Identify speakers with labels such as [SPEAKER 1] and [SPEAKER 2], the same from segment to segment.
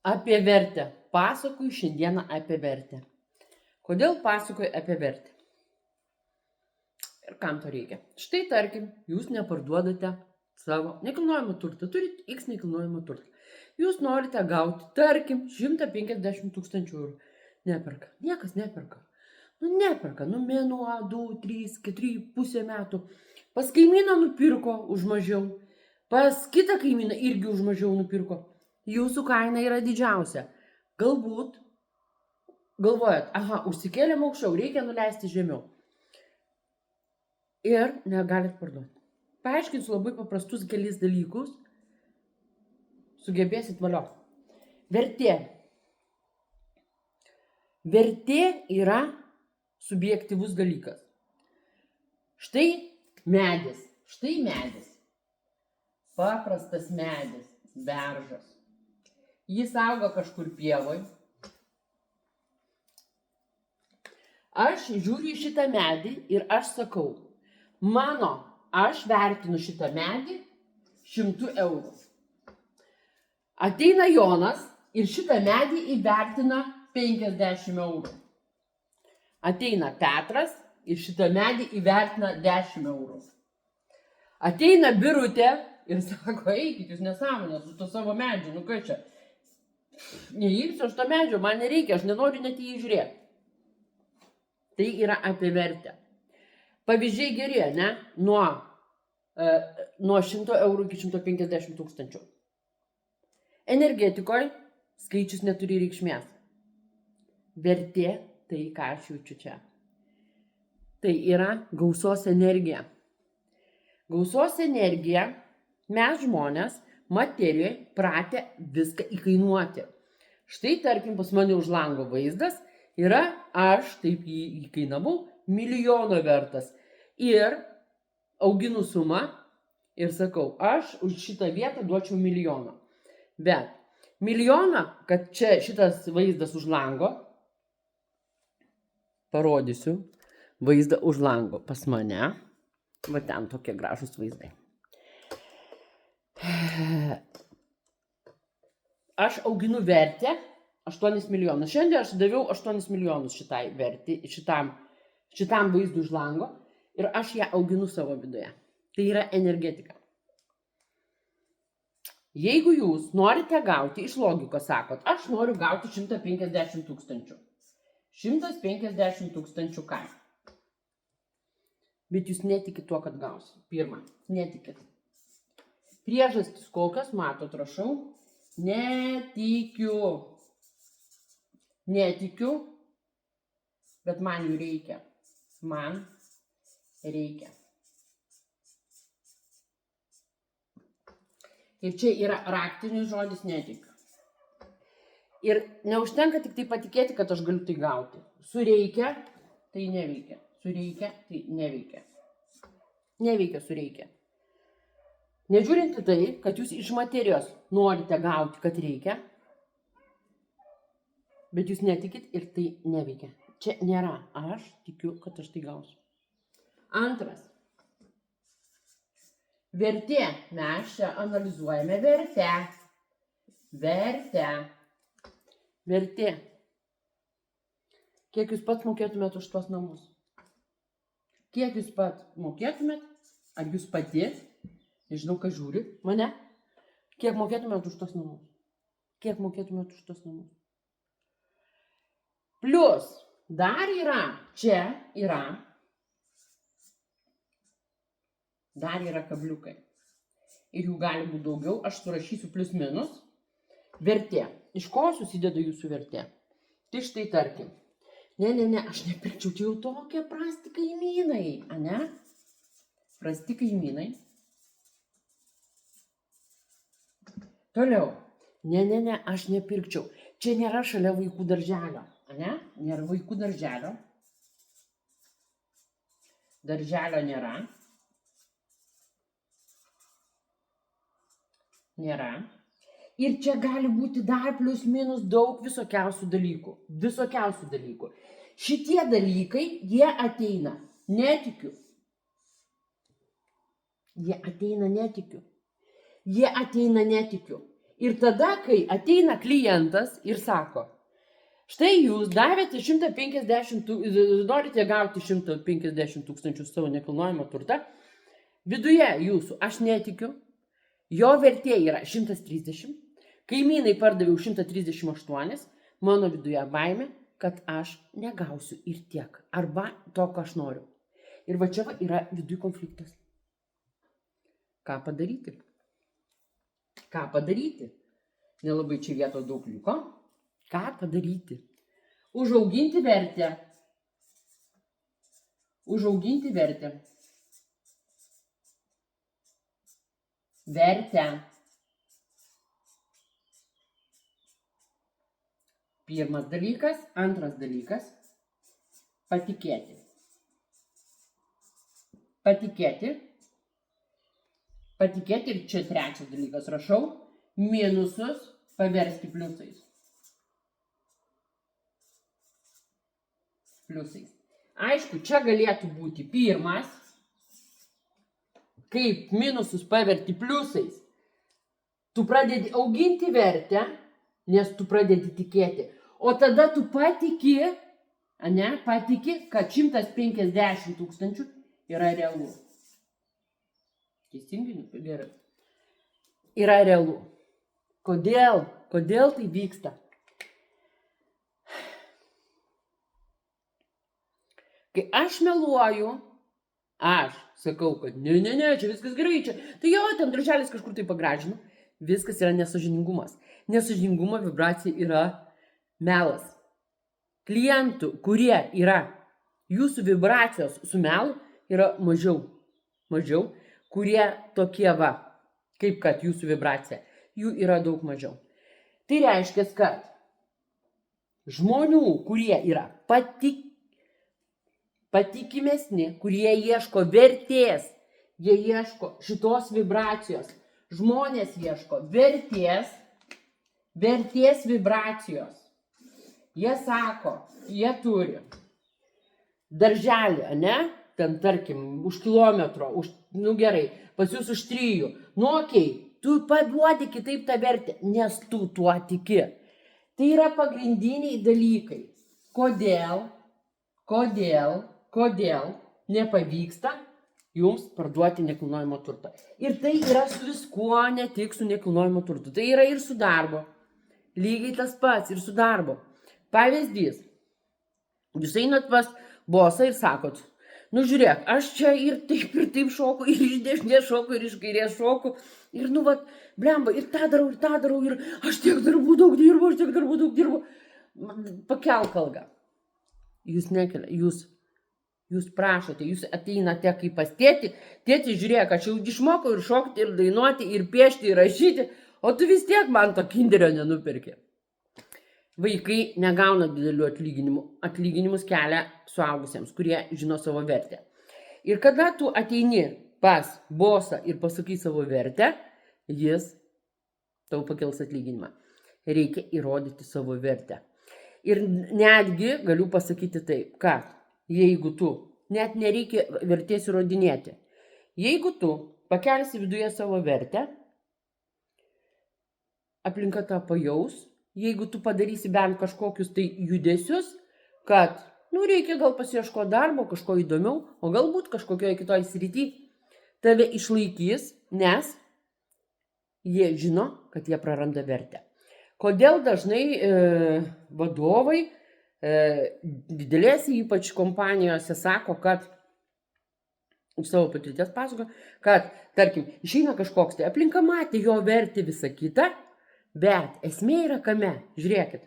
[SPEAKER 1] Apie vertę. Pasakoju šiandieną apie vertę. Kodėl pasakoju apie vertę? Ir kam to reikia? Štai tarkim, jūs neparduodate savo nekilnojamą turtą, turit X nekilnojamą turtą. Jūs norite gauti, tarkim, 150 tūkstančių eurų. Neperka. Niekas neperka. Neperka. Mėnuo, 2, 3, 4, pusę metų. Pas kaimyną nupirko už mažiau. Pas kitą kaimyną irgi už mažiau nupirko. Jūsų kaina yra didžiausia. Galbūt galvojat, užsikėlėm aukščiau, reikia nuleisti žemiau. Ir negalit parduoti. Paaiškinsiu labai paprastus kelis dalykus. Sugebėsit valio. Vertė. Vertė yra subjektyvus dalykas. Štai medis. Paprastas medis. Beržas. Jis auga kažkur pievoj. Aš žiūriu į šitą medį ir aš sakau, aš vertinu šitą medį 100 eurų. Ateina Jonas ir šitą medį įvertina 50 eurų. Ateina Petras ir šitą medį įvertina 10 eurų. Ateina Birutė ir sako, eikit, jūs nesąmonės su to savo medžiu, kas čia? Neimsiu aš to medžio, man nereikia, aš nenoriu net į jį žiūrėti. Tai yra apie vertę. Pavyzdžiai geri, ne? Nuo 100 eurų iki 150 tūkstančių. Energetikoje skaičius neturi reikšmės. Vertė, tai ką aš jaučiu čia. Tai yra gausos energija. Gausos energija mes žmonės materijoje pratę viską įkainuoti. Štai tarkim pas mane už lango vaizdas yra, aš taip jį įkainavau, 1 milijono vertas. Ir auginu sumą ir sakau, aš už šitą vietą duočiau 1 milijoną. Bet 1 milijoną, kad čia šitas vaizdas už lango, parodysiu vaizdą už lango pas mane, va ten tokie gražūs vaizdai. Aš auginu vertę 8 milijonus. Šiandien aš daviau 8 milijonus šitai vertį, šitam vaizdui už lango ir aš ją auginu savo viduje. Tai yra energetika. Jeigu jūs norite gauti, iš logikos sakot, aš noriu gauti 150 tūkstančių. 150 tūkstančių ką? Bet jūs netikit tuo, kad gausit. Pirma, netikit. Priežastis kokios, matot, rašau, netikiu, bet man jų reikia. Man reikia. Ir čia yra raktinis žodis netikiu. Ir neužtenka tik tai patikėti, kad aš galiu tai gauti. Sureikia, tai neveikia. Sureikia, tai neveikia. Neveikia sureikia. Nežiūrint į tai, kad jūs iš materijos norite gauti, kad reikia, bet jūs netikit ir tai neveikia. Čia nėra. Aš tikiu, kad aš tai gausiu. Antras. Vertė. Mes čia analizuojame vertę. Vertė. Kiek jūs pats mokėtumėt už tuos namus? Kiek jūs pats mokėtumėt? Ar jūs pati? Nežinau, kas žiūri mane. Kiek mokėtumėt už tos namus? Kiek mokėtumėt už tos namus? Plius, dar yra, dar yra kabliukai. Ir jų gali būti daugiau, aš surašysiu plius minus. Vertė. Iš ko susideda jūsų vertė? Tai štai tarkim. Ne, aš nepirkčiau, čia jau tokie prasti kaimynai, ane? Prasti kaimynai. Toliau. Ne, aš nepirkčiau. Čia nėra šalia vaikų darželio. Ane? Nėra vaikų darželio. Darželio nėra. Nėra. Ir čia gali būti dar plius minus daug visokiausių dalykų. Šitie dalykai, jie ateina. Netikiu. Jie ateina netikiu. Ir tada, kai ateina klientas ir sako, štai jūs davėte 150, norite gauti 150 tūkstančių savo nekilnojamą turtą, viduje jūsų aš netikiu, jo vertė yra 130, kaimynai pardaviau 138, mano viduje baimė, kad aš negausiu ir tiek, arba to, ką aš noriu. Ir va čia yra viduje konfliktas. Ką padaryti? Ką padaryti? Nelabai čia vietos daug liko. Ką padaryti? Užauginti vertę. Užauginti vertę. Vertę. Pirmas dalykas. Antras dalykas. Patikėti. Patikėti. Patikėti ir čia trečias dalykas rašau. Minusus paversti pliusais. Pliusais. Aišku, čia galėtų būti pirmas. Kaip minusus paverti pliusais. Tu pradedi auginti vertę, nes tu pradedi tikėti. O tada tu patiki, kad 150 tūkstančių yra realu. Teisingai? Gerai. Yra realu. Kodėl? Kodėl tai vyksta? Kai aš meluoju, aš sakau, kad ne, čia viskas gerai, čia. Tai jo, ten darželis kažkur tai pagražinu. Viskas yra nesąžiningumas. Nesąžiningumo vibracija yra melas. Klientų, kurie yra jūsų vibracijos su melu, yra mažiau. Mažiau. Kurie tokie va, kaip kad jūsų vibracija, jų yra daug mažiau. Tai reiškia, kad žmonių, kurie yra patikimesni, kurie ieško vertės, jie ieško šitos vibracijos. Žmonės ieško vertės vibracijos. Jie sako, jie turi darželį, ne? Ten, tarkim, už kilometro, gerai, pas jūs už 3. Okei, tu paduodi kitaip tą vertę, nes tu tuo tiki. Tai yra pagrindiniai dalykai. Kodėl nepavyksta jums parduoti nekilnojamo turto. Ir tai yra su viskuo, ne tik su nekilnojamo turtu. Tai yra ir su darbo. Lygiai tas pats ir su darbo. Pavyzdys. Jūs einat pas bosą ir sakot, žiūrėk, aš čia ir taip šoku, ir iš dešinės šoku, ir iš kairės šoku. Ir blemba, ir tą darau, ir aš tiek darbų daug dirbu. Pakelk algą. Jūs nekelia, jūs prašote, jūs ateinate kaip pas tėtį. Tėti, žiūrėk, aš jau išmokau ir šokti, ir dainuoti, ir piešti, ir rašyti, o tu vis tiek man to kinderio nenupirki. Vaikai negauna didelių atlyginimų. Atlyginimus kelia suaugusiems, kurie žino savo vertę. Ir kada tu ateini pas bosą ir pasakai savo vertę, jis tau pakels atlyginimą. Reikia įrodyti savo vertę. Ir netgi galiu pasakyti taip, kad jeigu tu, net nereikia vertės įrodinėti, jeigu tu pakelsi viduje savo vertę, aplinka tą pajaus. Jeigu tu padarysi bent kažkokius tai judesius, kad, reikia gal pasiieškoti darbo, kažko įdomiau, o galbūt kažkokioje kitoje srityje, tave išlaikys, nes jie žino, kad jie praranda vertę. Kodėl dažnai vadovai didelėse ypač kompanijose sako, kad, iš savo patirties pasako, kad, tarkim, išeina kažkoks, tai aplinka matė jo vertę visą kitą, bet esmė yra kame, žiūrėkit.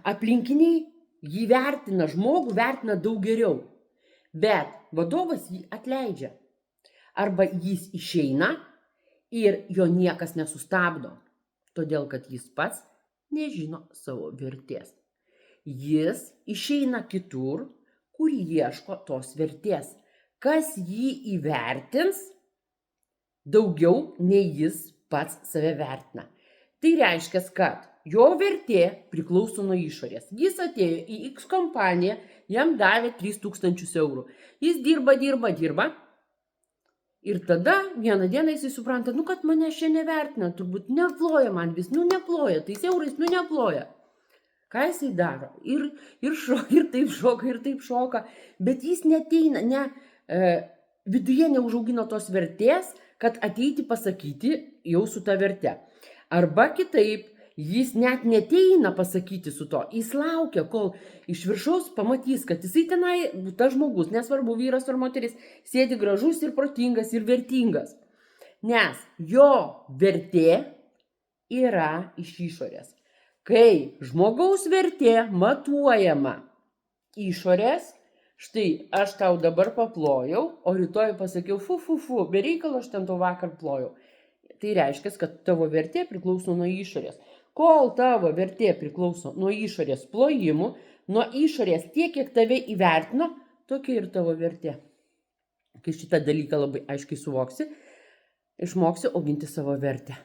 [SPEAKER 1] Aplinkiniai jį vertina, žmogų vertina daug geriau, bet vadovas jį atleidžia. Arba jis išeina ir jo niekas nesustabdo, todėl kad jis pats nežino savo vertės. Jis išeina kitur, kur ieško tos vertės. Kas jį įvertins daugiau nei jis pats save vertina. Tai reiškia, kad jo vertė priklauso nuo išorės. Jis atėjo į X kompaniją, jam davė 3000 eurų. Jis dirba. Ir tada vieną dieną jisai supranta, kad mane šiandien nevertina, turbūt neploja man vis, neploja, tais eurais, neploja. Ką jisai daro? Ir taip šoka, bet jis neteina, viduje neužaugino tos vertės, kad ateiti pasakyti jau su ta verte. Arba kitaip, jis net neteina pasakyti su to, jis laukia, kol iš viršaus pamatys, kad jisai tenai, tas žmogus, nesvarbu vyras ar moteris, sėdi gražus ir protingas ir vertingas. Nes jo vertė yra iš išorės. Kai žmogaus vertė matuojama išorės, štai aš tau dabar paplojau, o rytoj pasakiau, fu, be reikalo aš ten to vakar plojau. Tai reiškia, kad tavo vertė priklauso nuo išorės. Kol tavo vertė priklauso nuo išorės plojimų, nuo išorės tiek, kiek tave įvertino, tokia ir tavo vertė. Kai šitą dalyką labai aiškiai suvoksi, išmoksi auginti savo vertę.